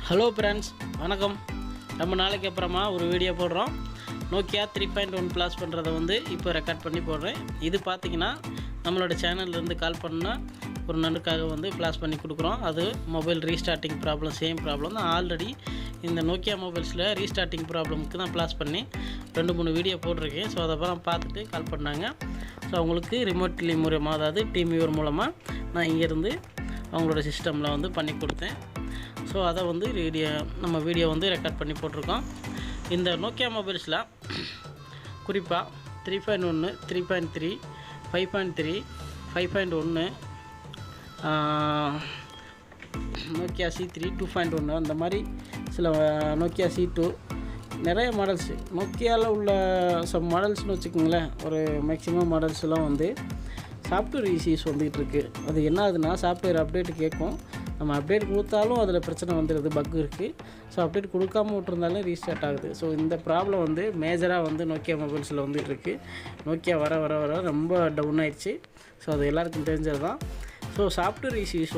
Hello friends, வணக்கம். ரொம்ப நாளைக்கு அப்புறமா ஒரு வீடியோ போடுறோம். நோக்கியா 3.1 ப்ளாஸ் பண்ணுறதை இப்போ ரெக்கார்ட் பண்ணி போடுறேன். இது பார்த்திங்கன்னா நம்மளோட சேனல்லேருந்து கால் பண்ணால் ஒரு நண்பருக்காக ப்ளாஸ் பண்ணி கொடுக்குறோம். அது mobile restarting problem, same problem தான். ஆல்ரெடி இந்த நோக்கியா மொபைல்ஸில் ரீஸ்டார்டிங் ப்ராப்ளமுக்கு தான் ப்ளாஸ் பண்ணி 2-3 வீடியோ போட்டிருக்கேன். ஸோ அதெல்லாம் பார்த்துட்டு கால் பண்ணாங்க. ஸோ அவங்களுக்கு ரிமோட்லி மூலமாக, அதாவது டீம்வியூவர் மூலமாக நான் இங்கேருந்து அவங்களோட சிஸ்டமில் பண்ணி கொடுத்தேன். ஸோ அதை நம்ம வீடியோ ரெக்கார்ட் பண்ணி போட்டிருக்கோம். இந்த நோக்கியா மொபைல்ஸில் குறிப்பாக 3.1, 3.3, 5.3, 5.1, நோக்கியா C3, 2.1 அந்த மாதிரி சில நோக்கியா C2 நிறைய மாடல்ஸு நோக்கியாவில் உள்ள சம் மாடல்ஸ்னு வச்சுக்கோங்களேன். ஒரு மேக்ஸிமம் மாடல்ஸ்லாம் சாஃப்ட்வேர் இஷ்யூஸ் வந்துகிட்ருக்கு. அது என்ன ஆகுதுன்னா, சாஃப்ட்வேர் அப்டேட் கேட்கும். நம்ம அப்டேட் கொடுத்தாலும் அதில் பிரச்சனை வந்துடுது, பக் இருக்குது. ஸோ அப்டேட் கொடுக்காம விட்டுருந்தாலும் ரீஸ்டார்ட் ஆகுது. ஸோ இந்த ப்ராப்ளம் மேஜராக நோக்கியா மொபைல்ஸில் வந்துகிட்ருக்கு. நோக்கியா வர வர வர ரொம்ப டவுன் ஆயிடுச்சு. ஸோ அது எல்லாருக்கும் தெரிஞ்சது தான். ஸோ சாஃப்ட்வேர் இஷ்யூஸ்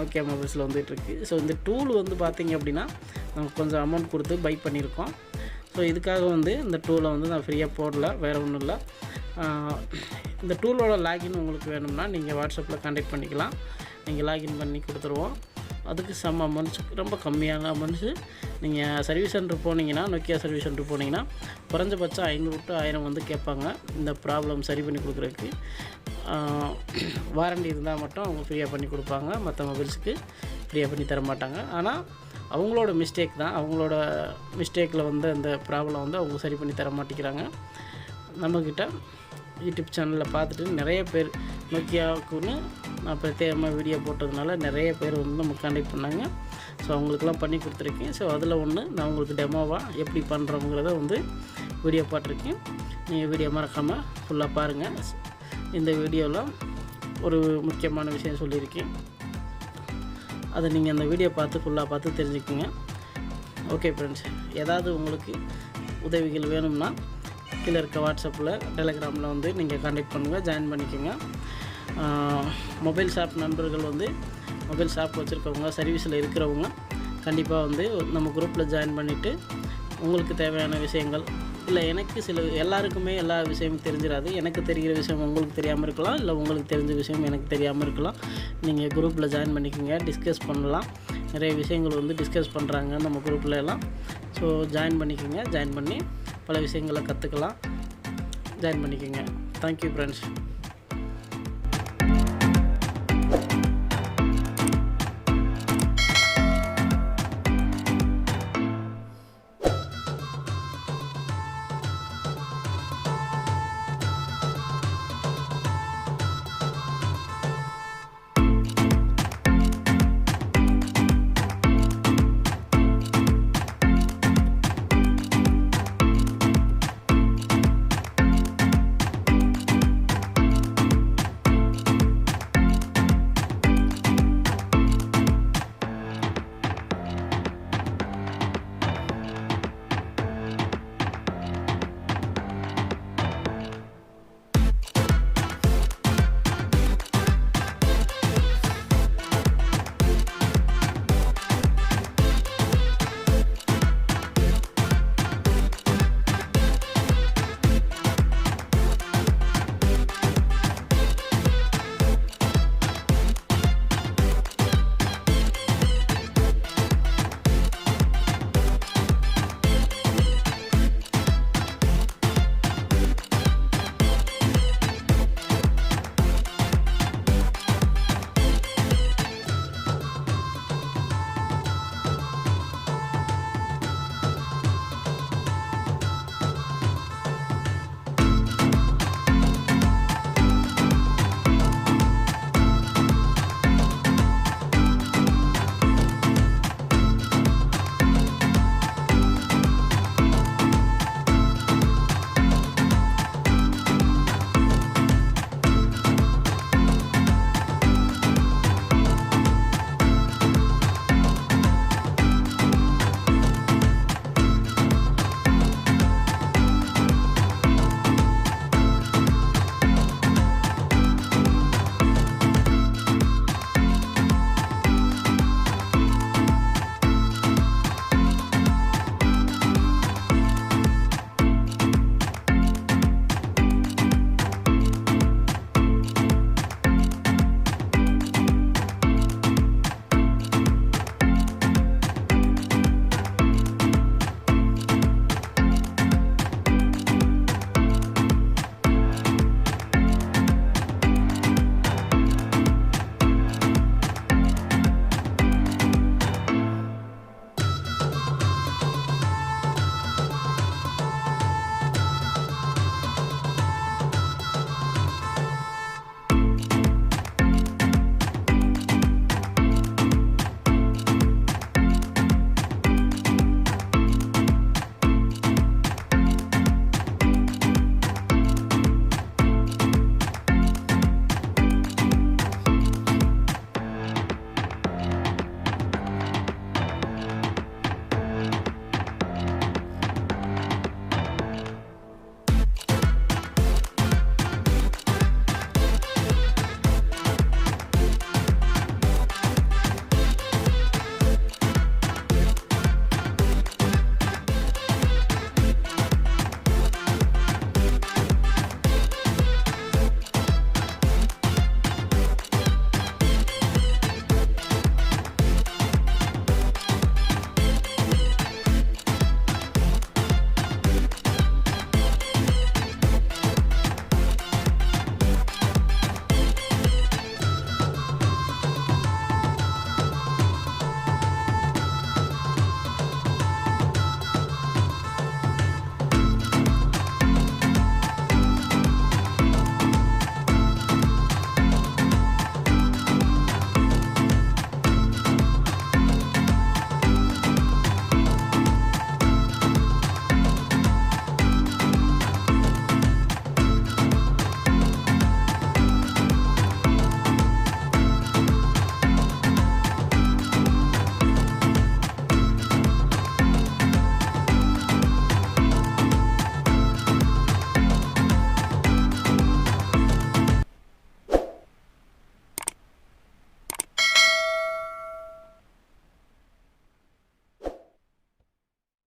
நோக்கியா மொபைல்ஸில் வந்துகிட்ருக்கு. ஸோ இந்த டூல் பார்த்திங்க அப்படின்னா நம்ம கொஞ்சம் அமௌண்ட் கொடுத்து பை பண்ணியிருக்கோம். ஸோ இதுக்காக இந்த டூலை நான் ஃப்ரீயாக போடல, வேறு ஒன்றும் இல்லை. இந்த டூலோட லாகின் உங்களுக்கு வேணும்னா நீங்கள் வாட்ஸ்அப்பில் கான்டாக்ட் பண்ணிக்கலாம். நீங்கள் லாகின் பண்ணி கொடுத்துருவோம். அதுக்கு சம் அமௌண்ட்ஸ், ரொம்ப கம்மியான அமௌண்ட்ஸு. நீங்கள் சர்வீஸ் சென்டர் போனீங்கன்னா, நோக்கியா சர்வீஸ் சென்டர் போனீங்கன்னா குறைஞ்சபட்சம் 500 to 1000 கேட்பாங்க இந்த ப்ராப்ளம் சரி பண்ணி கொடுக்குறதுக்கு. வாரண்டி இருந்தால் மட்டும் அவங்க ஃப்ரீயாக பண்ணி கொடுப்பாங்க. மற்ற மொபைல்ஸுக்கு ஃப்ரீயாக பண்ணி தர மாட்டாங்க. ஆனால் அவங்களோட மிஸ்டேக் தான். அவங்களோட மிஸ்டேக்கில் அந்த ப்ராப்ளம் அவங்க சரி பண்ணி தர மாட்டேங்கிறாங்க. நம்மக்கிட்ட யூடியூப் சேனலில் பார்த்துட்டு நிறைய பேர் நோக்கியாவுக்குன்னு நான் பிரத்யேகமாக வீடியோ போட்டதுனால நிறைய பேர் நம்ம கான்டாக்ட் பண்ணாங்க. ஸோ அவங்களுக்கெல்லாம் பண்ணி கொடுத்துருக்கேன். ஸோ அதில் நான் உங்களுக்கு டெமோவாக எப்படி பண்ணுறோங்கிறத வீடியோ போட்டிருக்கேன். நீங்கள் வீடியோ மறக்காமல் ஃபுல்லாக பாருங்கள். இந்த வீடியோவில் ஒரு முக்கியமான விஷயம் சொல்லியிருக்கேன். அதை நீங்கள் அந்த வீடியோ ஃபுல்லாக பார்த்து தெரிஞ்சுக்குங்க. ஓகே ஃப்ரெண்ட்ஸ், ஏதாவது உங்களுக்கு உதவிகள் வேணும்னா கீழே இருக்க வாட்ஸ்அப்பில், டெலிகிராமில் நீங்கள் கான்டாக்ட் பண்ணுங்கள், ஜாயின் பண்ணிக்கோங்க. மொபைல் ஷாப் நண்பர்கள் மொபைல் ஷாப் வச்சுருக்கவங்க, சர்வீஸில் இருக்கிறவங்க கண்டிப்பாக நம்ம குரூப்பில் ஜாயின் பண்ணிவிட்டு உங்களுக்கு தேவையான விஷயங்கள், இல்லை எனக்கு எல்லாருக்குமே எல்லா விஷயமும் தெரிஞ்சிடாது. எனக்கு தெரிகிற விஷயம் உங்களுக்கு தெரியாமல் இருக்கலாம், இல்லை உங்களுக்கு தெரிஞ்ச விஷயம் எனக்கு தெரியாமல் இருக்கலாம். நீங்கள் குரூப்பில் ஜாயின் பண்ணிக்கோங்க, டிஸ்கஸ் பண்ணலாம். நிறைய விஷயங்கள் டிஸ்கஸ் பண்ணுறாங்க நம்ம குரூப்பில் எல்லாம். ஸோ ஜாயின் பண்ணிக்கோங்க. ஜாயின் பண்ணி பல விஷயங்களை கற்றுக்கலாம். ஜாயின் பண்ணிக்கோங்க. Thank you friends.